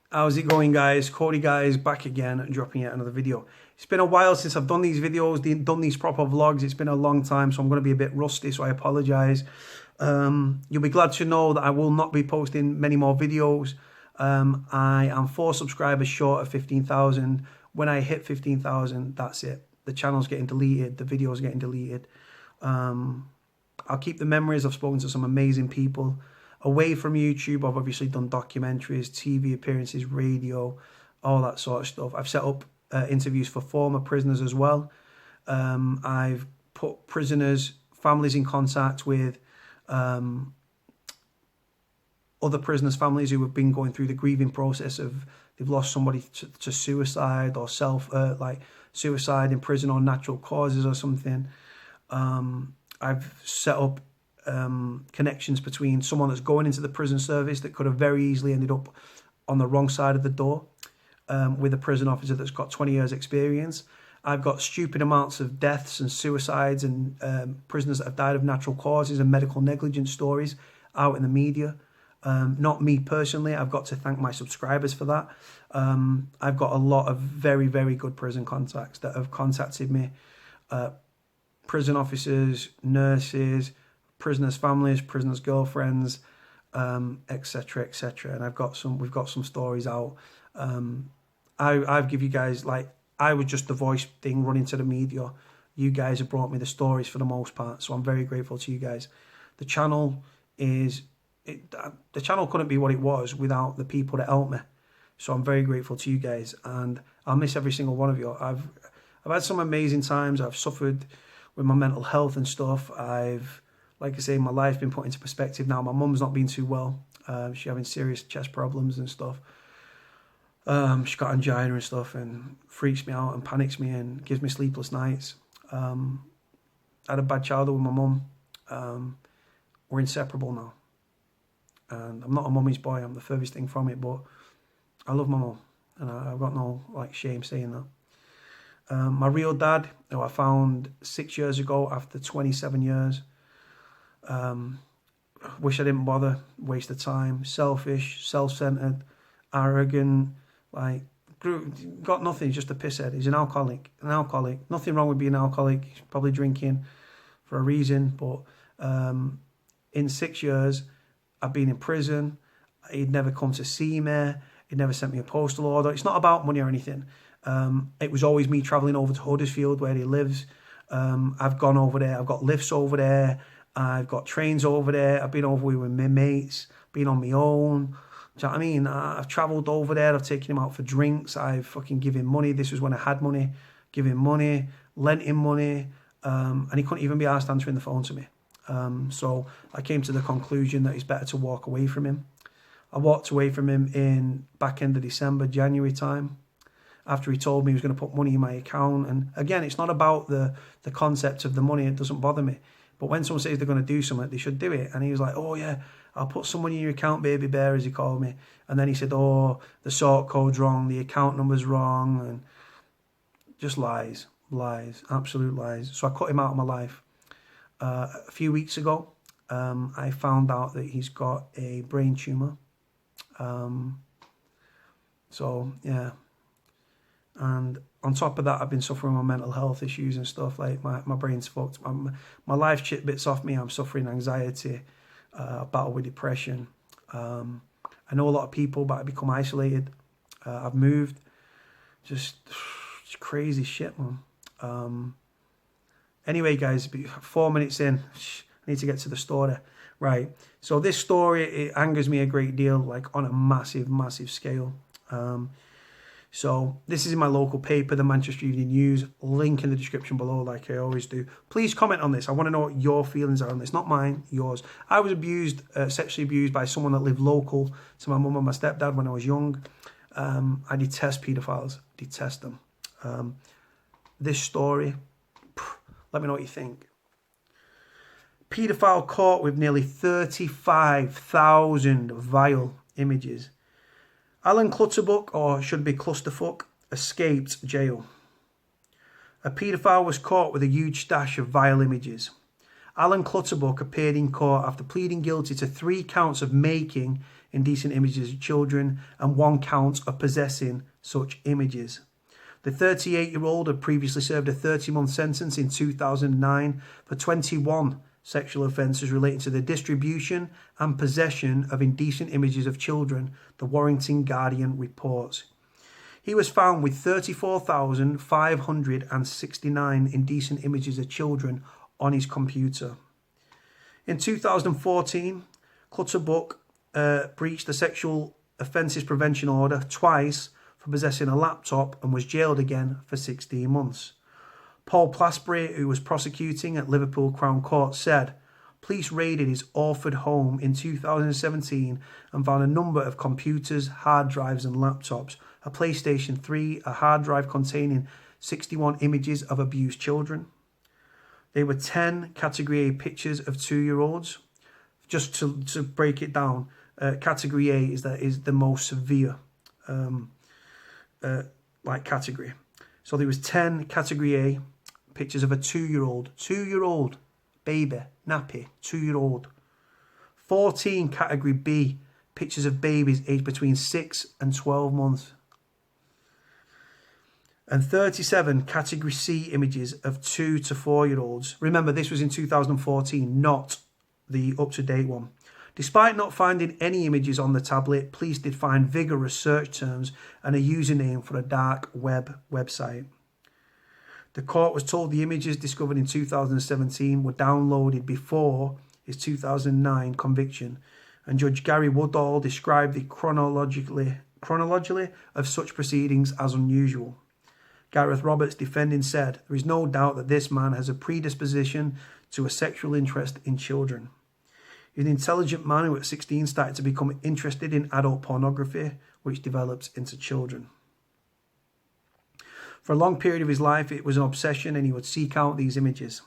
How's it going, guys? Cody, guys, back again, dropping yet another video. It's been a while since I've done these videos, done these proper vlogs. It's been a long time, so I'm going to be a bit rusty, so I apologise. You'll be glad to know that I will not be posting many more videos. I am 4 subscribers short of 15,000. When I hit 15,000, that's it. The channel's getting deleted, the video's getting deleted. I'll keep the memories. I've spoken to some amazing people. Away from YouTube, I've obviously done documentaries, TV appearances, radio, all that sort of stuff. I've set up interviews for former prisoners as well. I've put prisoners' families in contact with other prisoners' families who have been going through the grieving process of they've lost somebody to suicide or like suicide in prison or natural causes or something. I've set up connections between someone that's going into the prison service that could have very easily ended up on the wrong side of the door with a prison officer that's got 20 years experience. I've got stupid amounts of deaths and suicides and prisoners that have died of natural causes and medical negligence stories out in the media. Not me personally. I've got to thank my subscribers for that. I've got a lot of very, very good prison contacts that have contacted me. Prison officers, nurses, prisoners' families, prisoners' girlfriends, etc., etc. And we've got some stories out. I've give you guys, like, I was just the voice thing running to the media. You guys have brought me the stories for the most part, so I'm very grateful to you guys. The channel the channel couldn't be what it was without the people that helped me. So I'm very grateful to you guys, and I'll miss every single one of you. I've had some amazing times. I've suffered with my mental health and stuff. Like I say, my life's been put into perspective now. My mum's not been too well. She's having serious chest problems and stuff. She's got angina and stuff, and freaks me out and panics me and gives me sleepless nights. I had a bad childhood with my mum. We're inseparable now. And I'm not a mummy's boy. I'm the furthest thing from it, but I love my mum, and I've got no shame saying that. My real dad, who I found 6 years ago after 27 years. Wish I didn't bother, waste of time, selfish, self-centered, arrogant, got nothing, just a pisshead. He's an alcoholic, nothing wrong with being an alcoholic. He's probably drinking for a reason, but in 6 years I've been in prison. He'd never come to see me, he'd never sent me a postal order. It's not about money or anything. It was always me travelling over to Huddersfield where he lives. I've gone over there, I've got lifts over there, I've got trains over there. I've been over with my mates, been on my own. Do you know what I mean? I've travelled over there. I've taken him out for drinks. I've fucking given money. This was when I had money. Giving money, lent him money. And he couldn't even be asked answering the phone to me. So I came to the conclusion that it's better to walk away from him. I walked away from him in back end of December, January time, after he told me he was going to put money in my account. And again, it's not about the concept of the money. It doesn't bother me. But when someone says they're going to do something, they should do it. And he was like, oh yeah, I'll put some money in your account, baby bear, as he called me. And then he said, oh, the sort code's wrong, the account number's wrong. And just lies, absolute lies. So I cut him out of my life. A few weeks ago, I found out that he's got a brain tumour. So, yeah. And on top of that, I've been suffering with mental health issues and stuff. Like my brain's fucked. My life chip bits off me. I'm suffering anxiety, battle with depression. I know a lot of people, but I've become isolated. I've moved. Just crazy shit, man. Anyway, guys, 4 minutes in, I need to get to the story. Right. So this story, it angers me a great deal, like on a massive, massive scale. So this is in my local paper, the Manchester Evening News. Link in the description below, like I always do. Please comment on this. I want to know what your feelings are on this. Not mine, yours. I was abused, sexually abused by someone that lived local to my mum and my stepdad when I was young. I detest paedophiles. Detest them. This story, let me know what you think. Paedophile caught with nearly 35,000 vile images. Alan Clutterbuck, or should be Clusterfuck, escaped jail. A paedophile was caught with a huge stash of vile images. Alan Clutterbuck appeared in court after pleading guilty to 3 counts of making indecent images of children and 1 count of possessing such images. The 38-year-old had previously served a 30-month sentence in 2009 for 21 sexual offences relating to the distribution and possession of indecent images of children, the Warrington Guardian reports. He was found with 34,569 indecent images of children on his computer. In 2014, Clutterbuck breached the Sexual Offences Prevention Order twice for possessing a laptop and was jailed again for 16 months. Paul Plasbury, who was prosecuting at Liverpool Crown Court, said police raided his Orford home in 2017 and found a number of computers, hard drives and laptops, a PlayStation 3, a hard drive containing 61 images of abused children. There were 10 Category A pictures of 2-year-olds. Just to break it down, Category A is the most severe category. So there was 10 Category A pictures of a 2-year-old baby, nappy, 2-year-old. 14 Category B pictures of babies aged between 6 and 12 months. And 37 Category C images of 2 to 4-year-olds. Remember, this was in 2014, not the up-to-date one. Despite not finding any images on the tablet, police did find vigorous search terms and a username for a dark web website. The court was told the images discovered in 2017 were downloaded before his 2009 conviction, and Judge Gary Woodall described the chronologically of such proceedings as unusual. Gareth Roberts, defending, said, "There is no doubt that this man has a predisposition to a sexual interest in children. He's an intelligent man who at 16 started to become interested in adult pornography, which develops into children. For a long period of his life, it was an obsession and he would seek out these images.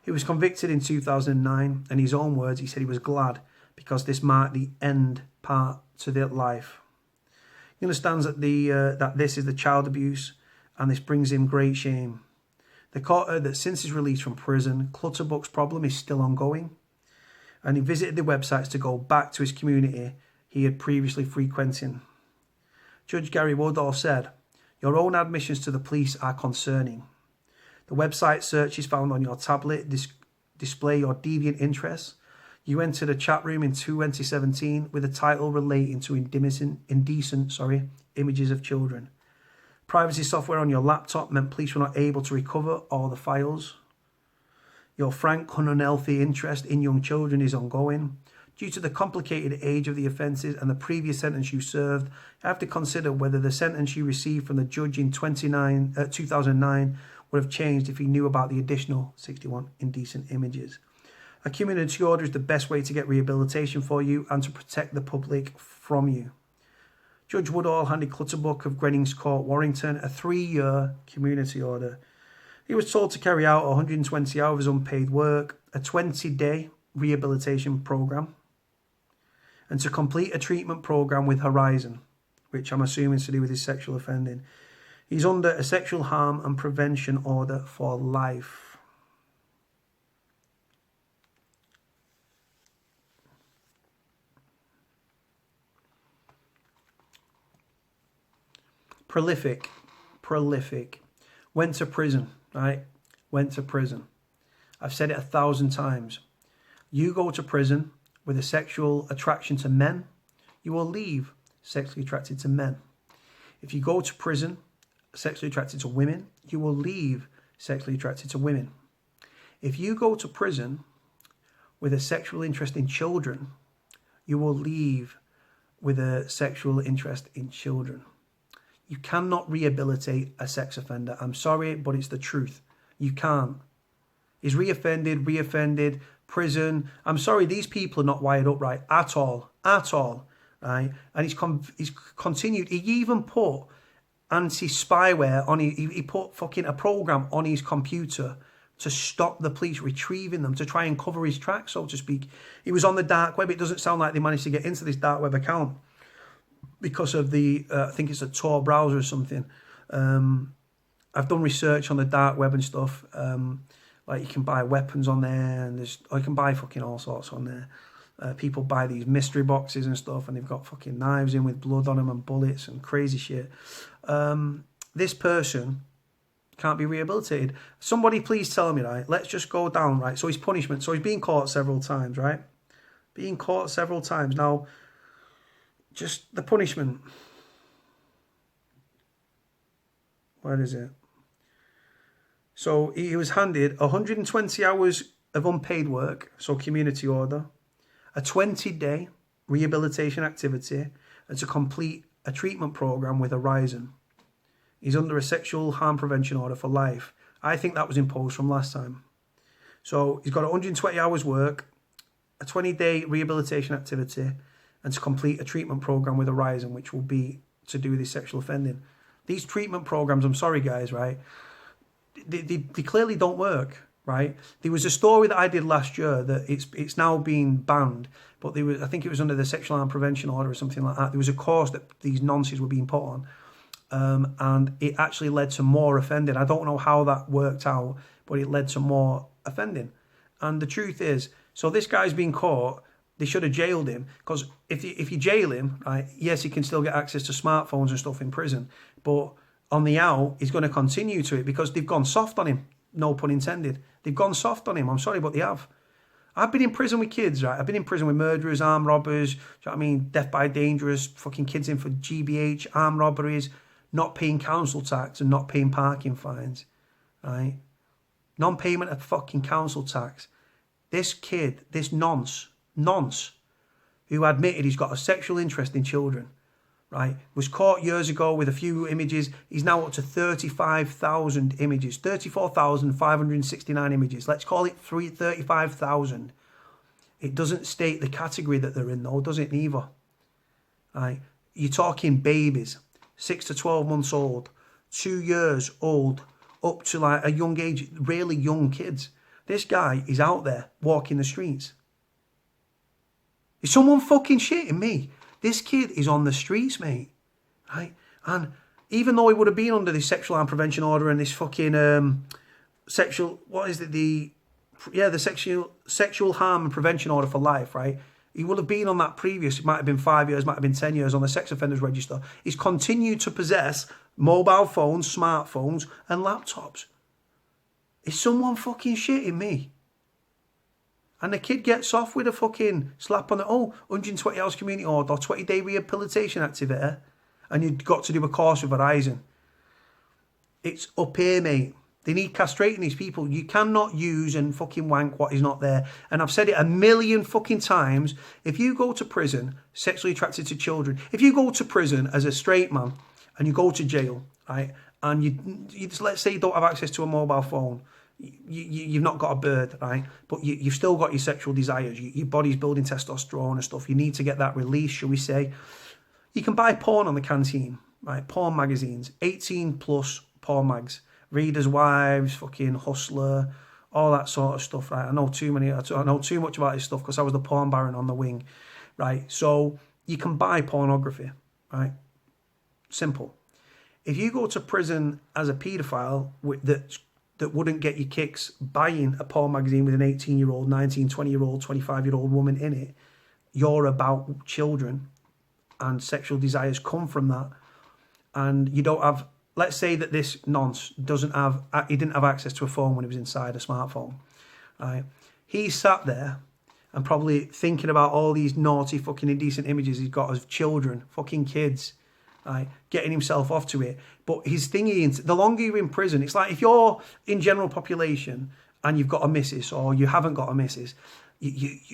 He was convicted in 2009, and in his own words, he said he was glad because this marked the end part to their life. He understands that this is the child abuse, and this brings him great shame. The court heard that since his release from prison, Clutterbuck's problem is still ongoing, and he visited the websites to go back to his community he had previously frequenting. Judge Gary Woodall said, "Your own admissions to the police are concerning. The website searches found on your tablet display your deviant interests. You entered a chat room in 2017 with a title relating to indecent images of children. Privacy software on your laptop meant police were not able to recover all the files. Your frank, unhealthy interest in young children is ongoing. Due to the complicated age of the offences and the previous sentence you served, you have to consider whether the sentence you received from the judge in 2009 would have changed if he knew about the additional 61 indecent images. A community order is the best way to get rehabilitation for you and to protect the public from you." Judge Woodall handed Clutterbuck of Grennings Court, Warrington, a 3-year community order. He was told to carry out 120 hours unpaid work, a 20-day rehabilitation program, and to complete a treatment program with Horizon, which I'm assuming is to do with his sexual offending. He's under a sexual harm and prevention order for life. Prolific. Went to prison, right? Went to prison. I've said it 1,000 times. You go to prison with a sexual attraction to men, you will leave sexually attracted to men. If you go to prison sexually attracted to women, you will leave sexually attracted to women. If you go to prison with a sexual interest in children, you will leave with a sexual interest in children. You cannot rehabilitate a sex offender. I'm sorry, but it's the truth. You can't. He's reoffended, prison. I'm sorry, these people are not wired up right at all, right? And he's continued. He even put anti-spyware on. He put fucking a program on his computer to stop the police retrieving them, to try and cover his tracks, so to speak. He was on the dark web. It doesn't sound like they managed to get into this dark web account because of the, I think it's a Tor browser or something. I've done research on the dark web and stuff. Like, you can buy weapons on there, and you can buy fucking all sorts on there. People buy these mystery boxes and stuff, and they've got fucking knives in with blood on them and bullets and crazy shit. This person can't be rehabilitated. Somebody please tell me, right? Let's just go down, right? So his punishment. So he's been caught several times, right? Being caught several times. Now, just the punishment. Where is it? So he was handed 120 hours of unpaid work, so community order, a 20-day rehabilitation activity, and to complete a treatment program with Horizon. He's under a sexual harm prevention order for life. I think that was imposed from last time. So he's got 120 hours work, a 20-day rehabilitation activity, and to complete a treatment program with Horizon, which will be to do with his sexual offending. These treatment programs, I'm sorry guys, right? They clearly don't work, right? There was a story that I did last year that it's now been banned, but I think it was under the sexual harm prevention order or something like that. There was a course that these nonces were being put on, and it actually led to more offending. I don't know how that worked out, but it led to more offending. And the truth is, so this guy's been caught. They should have jailed him, because if you jail him, right, yes, he can still get access to smartphones and stuff in prison, but on the out, he's going to continue to it because they've gone soft on him. No pun intended. They've gone soft on him. I'm sorry, but they have. I've been in prison with kids, right? I've been in prison with murderers, armed robbers, do you know what I mean? Death by dangerous, fucking kids in for GBH, armed robberies, not paying council tax and not paying parking fines, right? Non-payment of fucking council tax. This kid, this nonce, who admitted he's got a sexual interest in children, right, was caught years ago with a few images. He's now up to 35,000 images, 34,569 images. Let's call it 35,000. It doesn't state the category that they're in, though, does it, neither? Right? You're talking babies, 6 to 12 months old, 2 years old, up to like a young age, really young kids. This guy is out there walking the streets. Is someone fucking shitting me? This kid is on the streets, mate, right? And even though he would have been under this sexual harm prevention order and this fucking sexual harm and prevention order for life, right? He would have been on that previous, it might have been 5 years, might have been 10 years on the sex offenders register. He's continued to possess mobile phones, smartphones, and laptops. Is someone fucking shitting me? And the kid gets off with a fucking slap on the, 120 hours community order, 20-day rehabilitation activity, and you've got to do a course with Horizon. It's up here, mate. They need castrating these people. You cannot use and fucking wank what is not there. And I've said it a million fucking times. If you go to prison sexually attracted to children, if you go to prison as a straight man and you go to jail, right, and you just, let's say you don't have access to a mobile phone, you've not got a bird, right? But you've still got your sexual desires. Your body's building testosterone and stuff. You need to get that release, shall we say. You can buy porn on the canteen, right? Porn magazines, 18 plus porn mags. Readers' Wives, fucking Hustler, all that sort of stuff, right? I know too much about this stuff because I was the porn baron on the wing, right? So you can buy pornography, right? Simple. If you go to prison as a paedophile that wouldn't get you kicks buying a porn magazine with an 18-year-old, 19, 20-year-old, 25-year-old woman in it, you're about children and sexual desires come from that. And you don't have, let's say that this nonce he didn't have access to a phone when he was inside a smartphone, right? He sat there and probably thinking about all these naughty fucking indecent images he's got of children, fucking kids, right, getting himself off to it. But his thing is, the longer you're in prison, it's like if you're in general population and you've got a missus or you haven't got a missus,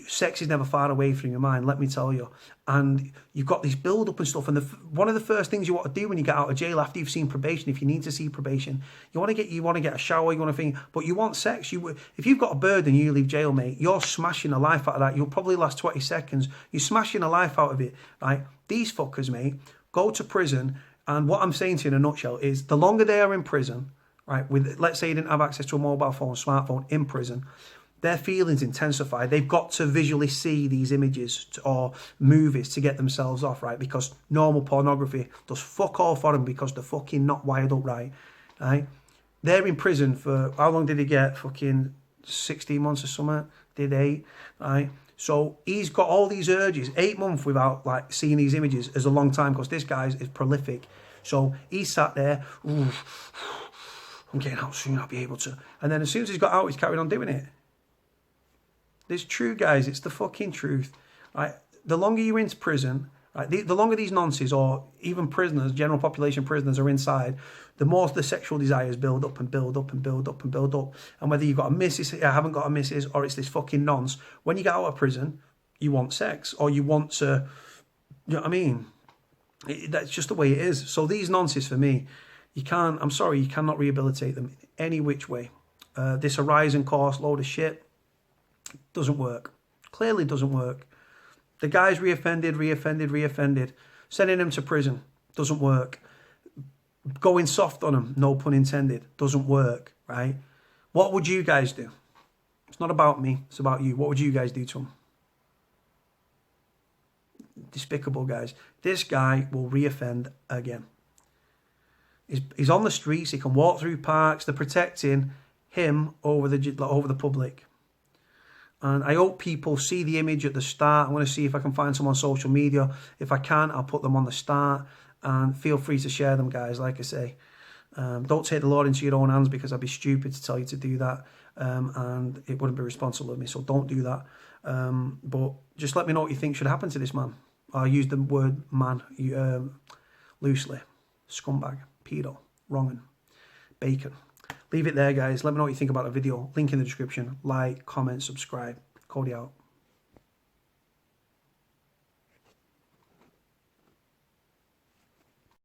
sex is never far away from your mind, let me tell you. And you've got this build-up and stuff. And one of the first things you want to do when you get out of jail after you've seen probation, if you need to see probation, you want to get a shower, you want to think, but you want sex. If you've got a burden, you leave jail, mate, you're smashing the life out of that. You'll probably last 20 seconds. You're smashing the life out of it, right? These fuckers, mate, go to prison. And what I'm saying to you in a nutshell is the longer they are in prison, right, with, let's say you didn't have access to a mobile phone, smartphone in prison, their feelings intensify. They've got to visually see these images or movies to get themselves off, right? Because normal pornography does fuck all for them because they're fucking not wired up right? They're in prison for, how long did he get? Fucking 16 months or something, did 8, right? So he's got all these urges. 8 months without like seeing these images is a long time because this guy is prolific. So he sat there, ooh, I'm getting out soon, I'll be able to. And then as soon as he's got out, he's carried on doing it. It's true, guys. It's the fucking truth. Right? The longer you're in prison, right, the longer these nonces or even prisoners, general population prisoners are inside, the more the sexual desires build up and build up and build up and build up. And whether you've got a missus, haven't got a missus, or it's this fucking nonce, when you get out of prison, you want sex or you want to, you know what I mean? That's just the way it is. So these nonces, for me, you can't, I'm sorry, you cannot rehabilitate them in any which way. This Horizon course, load of shit, doesn't work. Clearly doesn't work. The guy's reoffended. Sending him to prison doesn't work. Going soft on him, no pun intended, doesn't work, right? What would you guys do? It's not about me, it's about you. What would you guys do to him? Despicable, guys. This guy will reoffend again. He's on the streets, he can walk through parks, they're protecting him over the public. And I hope people see the image at the start. I'm going to see if I can find some on social media. If I can, I'll put them on the start. And feel free to share them, guys, like I say. Don't take the law into your own hands, because I'd be stupid to tell you to do that. And it wouldn't be responsible of me, so don't do that. But just let me know what you think should happen to this man. I use the word man loosely. Scumbag, pedo, wrong'un, bacon. Leave it there, guys. Let me know what you think about the video. Link in the description. Like, comment, subscribe. Cody out.